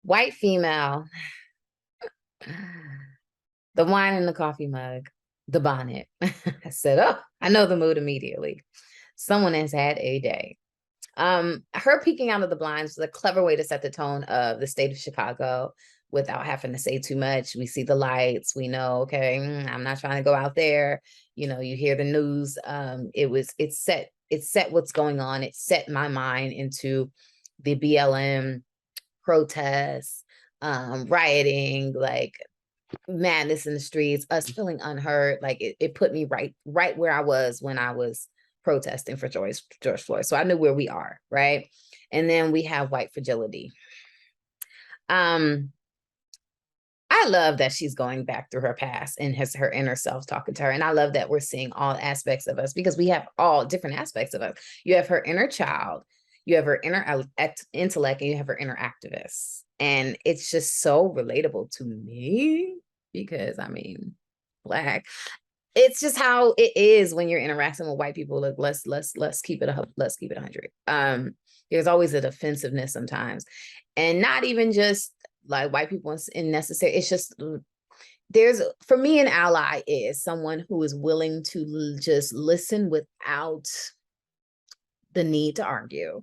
White female, the wine in the coffee mug, the bonnet. I said, oh, I know the mood immediately. Someone has had a day. Her peeking out of the blinds was a clever way to set the tone of the state of Chicago without having to say too much. We see the lights, we know, okay, I'm not trying to go out there. You know, you hear the news. It set what's going on. It set my mind into the BLM protests, rioting, like madness in the streets, us feeling unheard. Like it put me right where I was when I was protesting for George Floyd. So I knew where we are, right? And then we have white fragility. I love that she's going back through her past and has her inner self talking to her. And I love that we're seeing all aspects of us because we have all different aspects of us. You have her inner child, you have her inner intellect, and you have her inner activist. And it's just so relatable to me because I mean, Black. It's just how it is when you're interacting with white people. Like let's keep it 100. There's always a defensiveness sometimes, and not even just like white people in necessary. It's just there's for me an ally is someone who is willing to just listen without the need to argue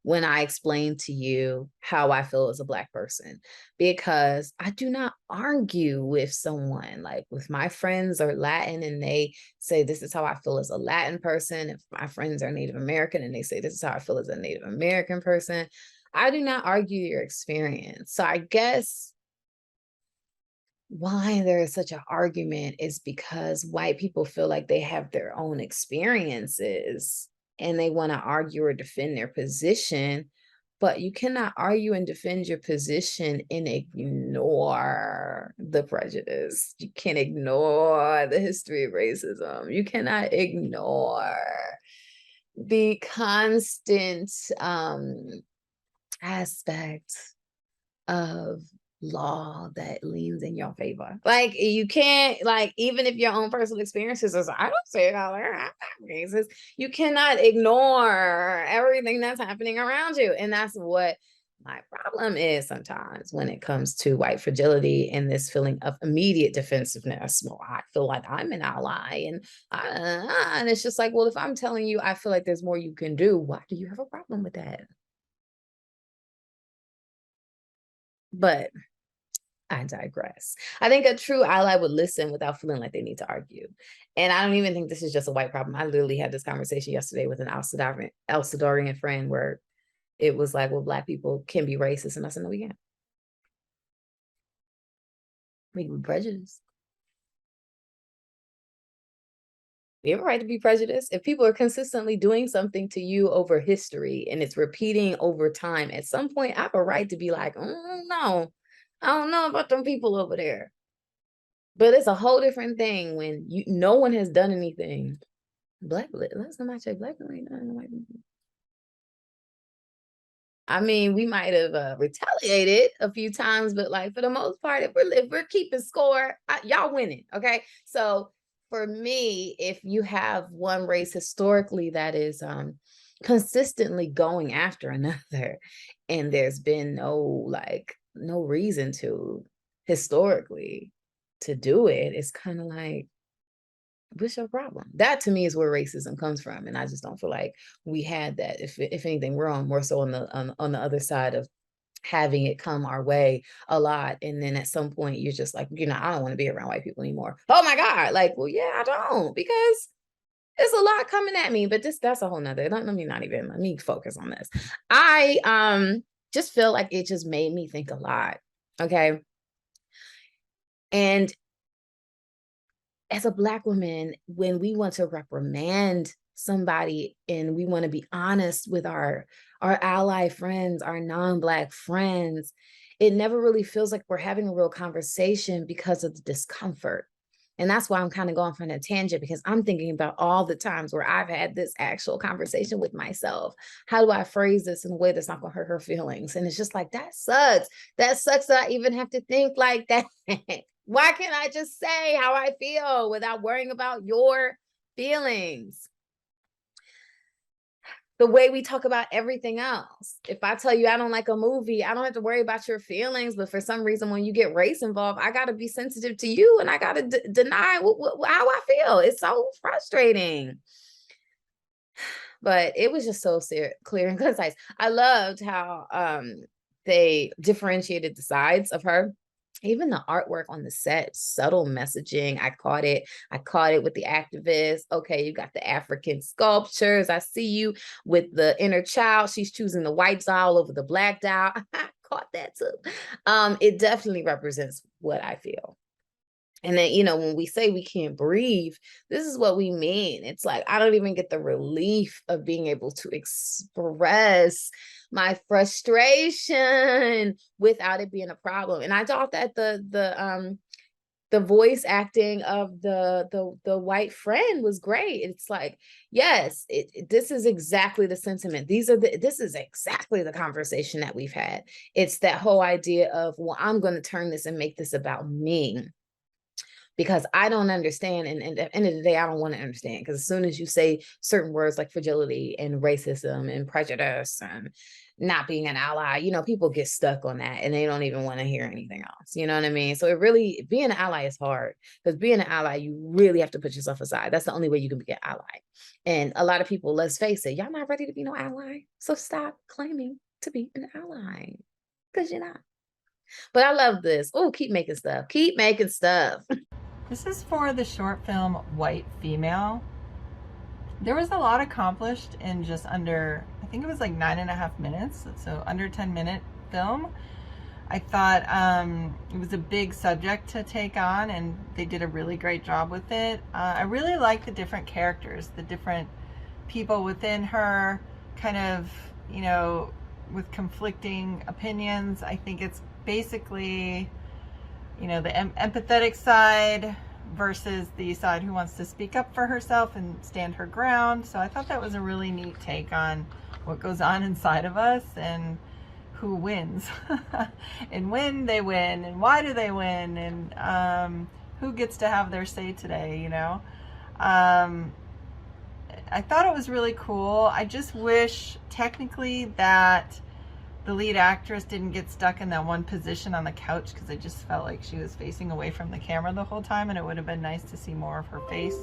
when I explain to you how I feel as a Black person, because I do not argue with someone. Like with my friends are Latin and they say, this is how I feel as a Latin person. If my friends are Native American and they say, this is how I feel as a Native American person, I do not argue your experience. So I guess why there is such an argument is because white people feel like they have their own experiences and they want to argue or defend their position, but you cannot argue and defend your position and ignore the prejudice. You can't ignore the history of racism. You cannot ignore the constant aspect of law that leans in your favor. Like you can't, like, even if your own personal experiences is, I don't say it out there, I'm not racist. You cannot ignore everything that's happening around you. And that's what my problem is sometimes when it comes to white fragility and this feeling of immediate defensiveness. Well, I feel like I'm an ally, and it's just like, well, if I'm telling you I feel like there's more you can do, why do you have a problem with that? But I digress. I think a true ally would listen without feeling like they need to argue. And I don't even think this is just a white problem. I literally had this conversation yesterday with an El Salvadorian friend where it was like, well, Black people can be racist. And I said, no, we can't. We can be prejudiced. We have a right to be prejudiced. If people are consistently doing something to you over history and it's repeating over time, at some point I have a right to be like, no, I don't know about them people over there. But it's a whole different thing when no one has done anything. Let's not check Black people ain't done white people. I mean, we might have retaliated a few times, but like for the most part, if we're keeping score, y'all winning. Okay, so for me, if you have one race historically that is consistently going after another, and there's been no reason to historically to do it, it's kind of like, what's your problem? That to me is where racism comes from, and I just don't feel like we had that. If anything, we're on more so on the other side of having it come our way a lot, and then at some point you're just like, I don't want to be around white people anymore. Oh my God, like, well, yeah, I don't, because there's a lot coming at me. But that's a whole nother. Let me focus on this. I just feel like it just made me think a lot. Okay, and as a Black woman, when we want to reprimand somebody and we want to be honest with our ally friends, our non-Black friends, it never really feels like we're having a real conversation because of the discomfort. And that's why I'm kind of going from a tangent, because I'm thinking about all the times where I've had this actual conversation with myself. How do I phrase this in a way that's not going to hurt her feelings? And it's just like, that sucks. That sucks that I even have to think like that. Why can't I just say how I feel without worrying about your feelings? the way we talk about everything else. If I tell you I don't like a movie, I don't have to worry about your feelings. But for some reason, when you get race involved, I got to be sensitive to you and I got to deny how I feel. It's so frustrating. But it was just so clear and concise. I loved how they differentiated the sides of her. Even the artwork on the set, subtle messaging. I caught it. I caught it with the activists. Okay, you got the African sculptures. I see you with the inner child. She's choosing the white doll over the black doll. I caught that too. It definitely represents what I feel. And then, when we say we can't breathe, this is what we mean. It's like, I don't even get the relief of being able to express my frustration without it being a problem. And I thought that the voice acting of the white friend was great. It's like, yes, this is exactly the sentiment. This is exactly the conversation that we've had. It's that whole idea of, well, I'm going to turn this and make this about me, because I don't understand. And at the end of the day, I don't want to understand. Because as soon as you say certain words like fragility and racism and prejudice and not being an ally, people get stuck on that and they don't even want to hear anything else. You know what I mean? So being an ally is hard, because being an ally, you really have to put yourself aside. That's the only way you can be an ally. And a lot of people, let's face it, y'all not ready to be no ally. So stop claiming to be an ally, because you're not. But I love this. Oh, keep making stuff. Keep making stuff. This is for the short film White Female. There was a lot accomplished in just under, I think it was like 9.5 minutes, so under 10-minute film. I thought it was a big subject to take on, and they did a really great job with it. I really like the different characters, the different people within her, kind of, with conflicting opinions. I think it's basically, the empathetic side versus the side who wants to speak up for herself and stand her ground. So I thought that was a really neat take on what goes on inside of us and who wins and when they win and why do they win, and who gets to have their say today. I thought it was really cool. I just wish technically that the lead actress didn't get stuck in that one position on the couch, because I just felt like she was facing away from the camera the whole time, and it would have been nice to see more of her face,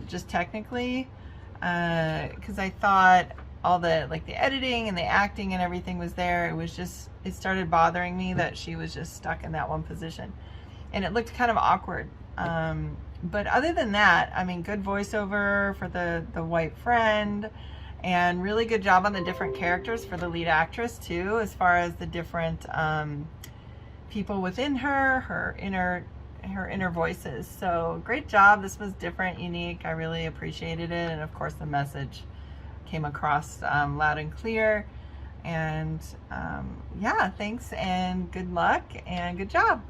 just technically, because I thought all the editing and the acting and everything was there. It started bothering me that she was just stuck in that one position, and it looked kind of awkward. But other than that, I mean, good voiceover for the white friend, and really good job on the different characters for the lead actress too, as far as the different people within her inner voices. So great job. This was different, unique. I really appreciated it, and of course the message came across loud and clear. And yeah, thanks and good luck and good job.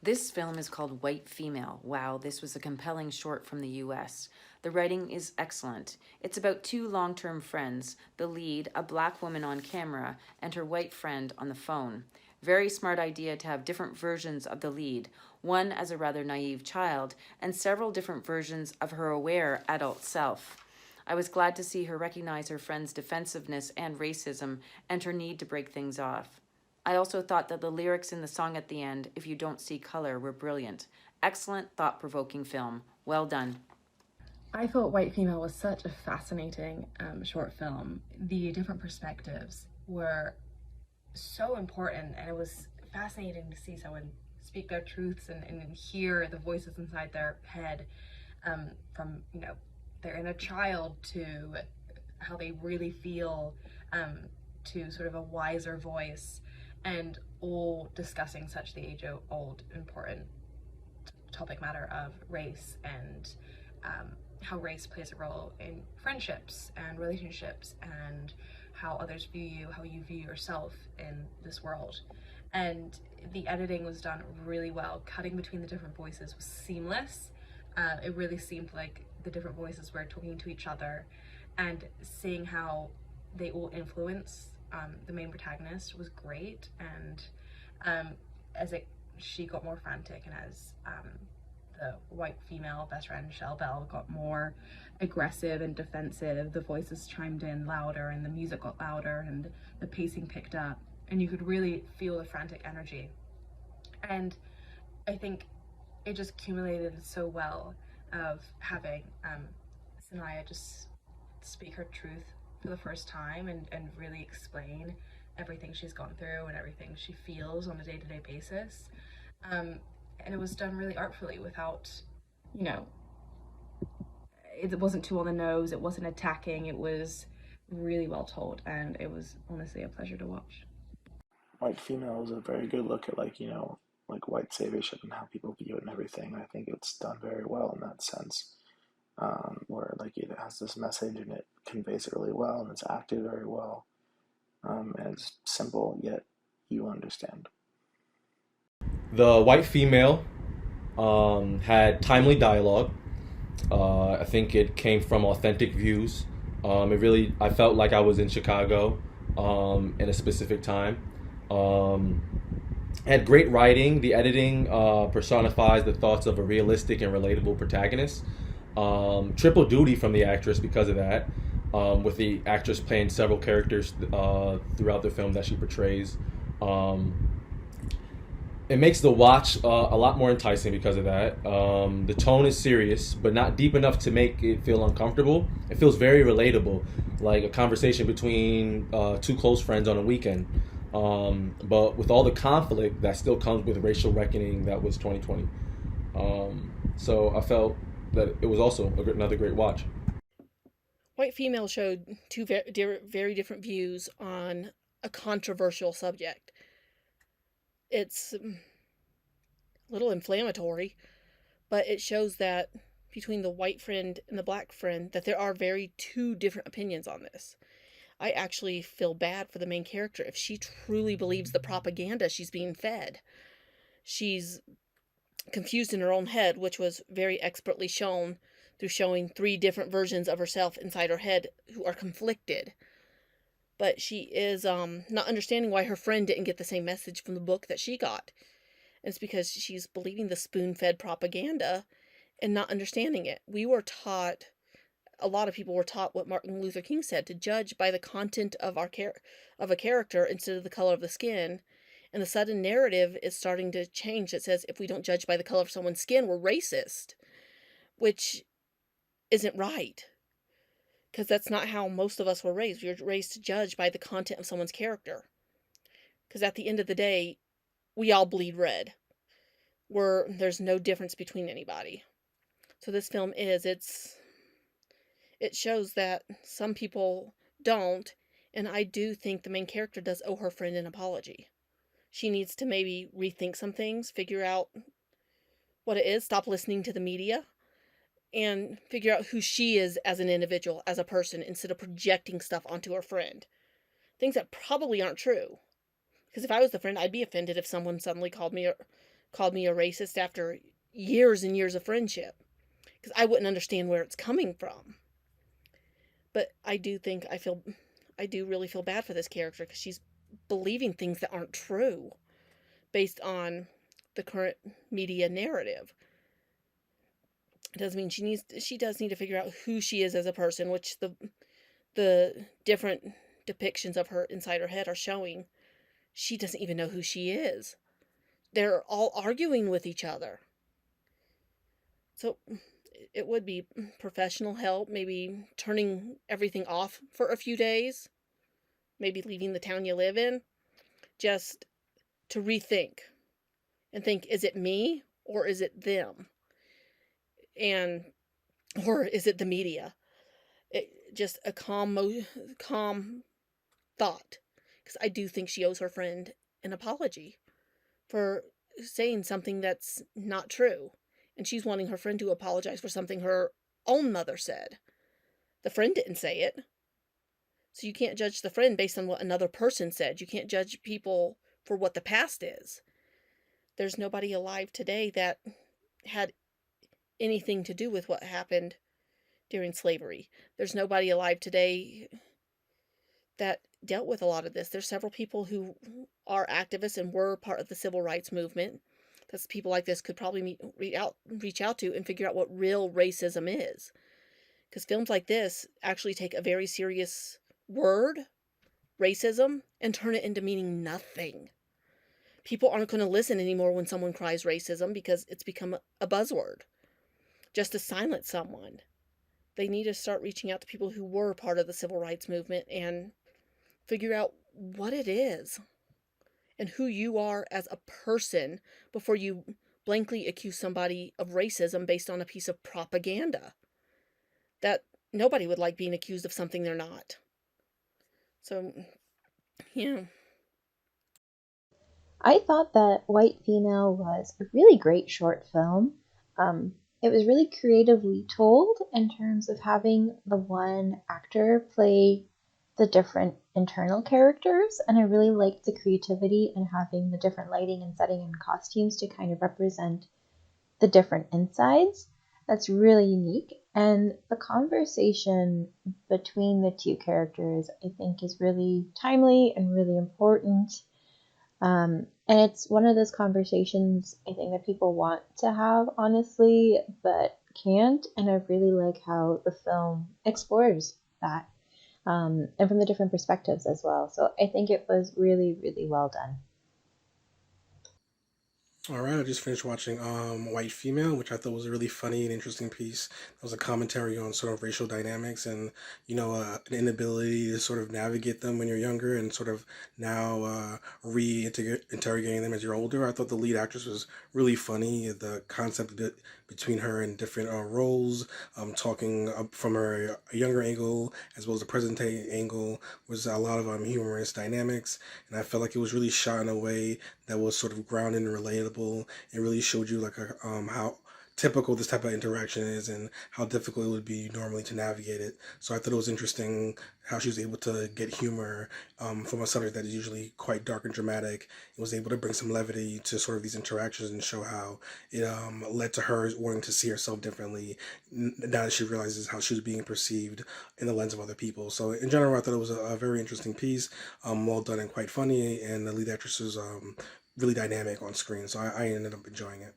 This film is called White Female. Wow, this was a compelling short from the US. The writing is excellent. It's about two long-term friends, the lead, a black woman on camera, and her white friend on the phone. Very smart idea to have different versions of the lead, one as a rather naive child, and several different versions of her aware adult self. I was glad to see her recognize her friend's defensiveness and racism and her need to break things off. I also thought that the lyrics in the song at the end, "If You Don't See Color," were brilliant. Excellent, thought-provoking film. Well done. I thought White Female was such a fascinating short film. The different perspectives were so important, and it was fascinating to see someone speak their truths and hear the voices inside their head, from their inner child to how they really feel, to sort of a wiser voice, and all discussing such the age-old important topic matter of race, and how race plays a role in friendships and relationships, and how others view you, how you view yourself in this world. And the editing was done really well. Cutting between the different voices was seamless. It really seemed like the different voices were talking to each other, and seeing how they all influence the main protagonist was great. And as she got more frantic, and as the white female best friend, Shell Bell, got more aggressive and defensive. The voices chimed in louder and the music got louder and the pacing picked up, and you could really feel the frantic energy. And I think it just accumulated so well of having Sanaya just speak her truth for the first time and really explain everything she's gone through and everything she feels on a day-to-day basis. And it was done really artfully without, you know, it wasn't too on the nose, it wasn't attacking, it was really well told, and it was honestly a pleasure to watch. White Female is a very good look at, like, like white saviorship and how people view it and everything. I think it's done very well in that sense, where like it has this message and it conveys it really well and it's acted very well, and it's simple yet you understand. The White Female had timely dialogue. I think it came from authentic views. I felt like I was in Chicago in a specific time. Had great writing. The editing personifies the thoughts of a realistic and relatable protagonist. Triple duty from the actress because of that, with the actress playing several characters throughout the film that she portrays. It makes the watch a lot more enticing because of that. The tone is serious, but not deep enough to make it feel uncomfortable. It feels very relatable, like a conversation between two close friends on a weekend. But with all the conflict that still comes with racial reckoning that was 2020. So I felt that it was also another great watch. White Female showed two very different views on a controversial subject. It's a little inflammatory, but it shows that between the white friend and the black friend, that there are two different opinions on this. I actually feel bad for the main character if she truly believes the propaganda she's being fed. She's confused in her own head, which was very expertly shown through showing 3 different versions of herself inside her head who are conflicted. But she is not understanding why her friend didn't get the same message from the book that she got. And it's because she's believing the spoon-fed propaganda and not understanding it. We were taught, a lot of people were taught what Martin Luther King said, to judge by the content of of a character instead of the color of the skin. And the sudden narrative is starting to change. It says if we don't judge by the color of someone's skin, we're racist, which isn't right. Because that's not how most of us were raised. We were raised to judge by the content of someone's character. Because at the end of the day, we all bleed red. There's no difference between anybody. So this film it shows that some people don't, and I do think the main character does owe her friend an apology. She needs to maybe rethink some things, figure out what it is, stop listening to the media, and figure out who she is as an individual, as a person, instead of projecting stuff onto her friend. Things that probably aren't true. Because if I was the friend, I'd be offended if someone suddenly called me a racist after years and years of friendship. Because I wouldn't understand where it's coming from. But I do really feel bad for this character because she's believing things that aren't true based on the current media narrative. It does mean she does need to figure out who she is as a person, which the different depictions of her inside her head are showing. She doesn't even know who she is. They're all arguing with each other. So it would be professional help, maybe turning everything off for a few days, maybe leaving the town you live in, just to rethink and think, is it me or is it them? Or is it the media? Just a calm thought. Because I do think she owes her friend an apology for saying something that's not true. And she's wanting her friend to apologize for something her own mother said. The friend didn't say it. So you can't judge the friend based on what another person said. You can't judge people for what the past is. There's nobody alive today that had anything to do with what happened during slavery. There's nobody alive today that dealt with a lot of this. There's several people who are activists and were part of the civil rights movement. that people like this could probably reach out to and figure out what real racism is. Because films like this actually take a very serious word, racism, and turn it into meaning nothing. People aren't going to listen anymore when someone cries racism because it's become a buzzword just to silence someone. They need to start reaching out to people who were part of the civil rights movement and figure out what it is and who you are as a person before you blankly accuse somebody of racism based on a piece of propaganda. That nobody would like being accused of something they're not. So, yeah. I thought that White Female was a really great short film. It was really creatively told in terms of having the one actor play the different internal characters, and I really liked the creativity and having the different lighting and setting and costumes to kind of represent the different insides. That's really unique. And the conversation between the two characters, I think, is really timely and really important. And it's one of those conversations I think that people want to have, honestly, but can't. And I really like how the film explores that, and from the different perspectives as well. So I think it was really, really well done. All right, I just finished watching White Female, which I thought was a really funny and interesting piece. It was a commentary on sort of racial dynamics and, an inability to sort of navigate them when you're younger and sort of now re-interrogating them as you're older. I thought the lead actress was really funny. The concept between her and different roles, talking from her a younger angle as well as a present day angle, was a lot of humorous dynamics. And I felt like it was really shot in a way that was sort of grounded and relatable. It really showed you like how typical this type of interaction is and how difficult it would be normally to navigate it. So I thought it was interesting how she was able to get humor from a subject that is usually quite dark and dramatic. It was able to bring some levity to sort of these interactions and show how it led to her wanting to see herself differently now that she realizes how she was being perceived in the lens of other people. So in general, I thought it was a very interesting piece, well done and quite funny, and the lead actress was really dynamic on screen. So I ended up enjoying it.